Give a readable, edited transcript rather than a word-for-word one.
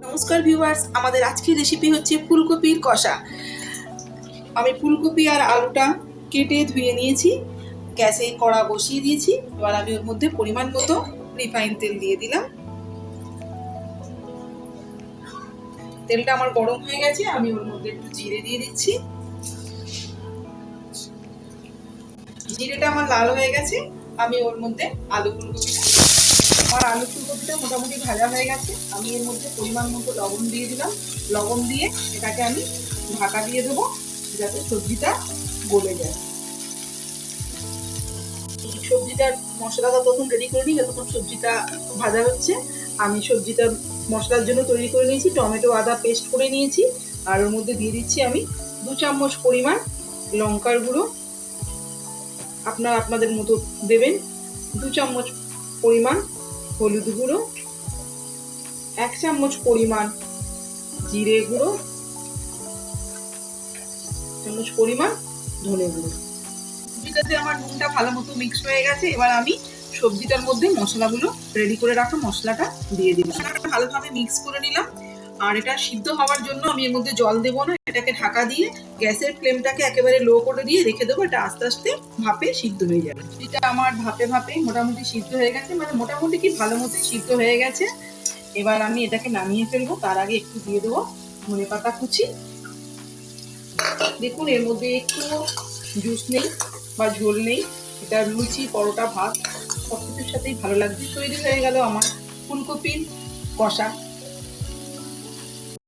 নমস্কার ভিউয়ার্স, আমাদের আজকের রেসিপি হচ্ছে ফুলকপির কষা। আমি ফুলকপি আর আলুটা কেটে ধুয়ে নিয়েছি, গ্যাসে কড়া বসিয়ে দিয়েছি। এবার আমি ওর মধ্যে পরিমাণ মতো রিফাইন তেল দিয়ে দিলাম। তেলটা আমার গরম হয়ে গেছে, আমি ওর মধ্যে একটু জিরে দিয়ে দিচ্ছি। জিরেটা আমার লাল হয়ে গেছে, আমি ওর মধ্যে আলু ফুলকপিটা আমার আলু ফুলকপিটা মোটামুটি ভাজা হয়ে গেছে। আমি এর মধ্যে পরিমাণ মতো লবণ দিয়ে দিলাম। লবণ দিয়ে এটাকে আমি ঢাকা দিয়ে দেবো যাতে সবজিটা গলে যায়। সবজিটার মশলাটা তখন রেডি করে নিই, যতক্ষণ সবজিটা ভাজা হচ্ছে। আমি সবজিটা মশলার জন্য তৈরি করে নিয়েছি, টমেটো আদা পেস্ট করে নিয়েছি। আর ওর মধ্যে দিয়ে দিচ্ছি আমি 2 চামচ পরিমাণ লঙ্কার গুঁড়ো, আপনারা আপনাদের মতো দেবেন। 2 চামচ পরিমাণ হলুদ গুঁড়ো, 1 চামচ পরিমাণ জিরে গুঁড়ো, চামচ পরিমাণ ধনে গুঁড়ো। সবজিটাতে আমার নুনটা ভালো মতো মিক্স হয়ে গেছে। এবার আমি সবজিটার মধ্যে মশলাগুলো রেডি করে রাখা মশলাটা দিয়ে দিলাম। ভালোভাবে মিক্স করে নিলাম। আর এটা সিদ্ধ হওয়ার জন্য আমি এর মধ্যে জল দেবো না, এটাকে ঢাকা দিয়ে গ্যাসের ফ্লেমটাকে একেবারে লো করে দিয়ে রেখে দেবো। এটা আস্তে আস্তে ভাপে সিদ্ধ হয়ে যাবে। এটা আমার ভাপে ভাপে মোটামুটি সিদ্ধ হয়ে গেছে, মানে মোটামুটি কি ভালো মতো সিদ্ধ হয়ে গেছে। এবার আমি এটাকে নামিয়ে ফেলবো। তার আগে একটু দিয়ে দেবো ধনেপাতা কুচি। দেখুন এর মধ্যে একটু জুস নেই বা ঝোল নেই, এটা লুচি পরোটা ভাত সব কিছুর সাথেই ভালো লাগছে। তৈরি হয়ে গেল আমার ফুলকপির কষা।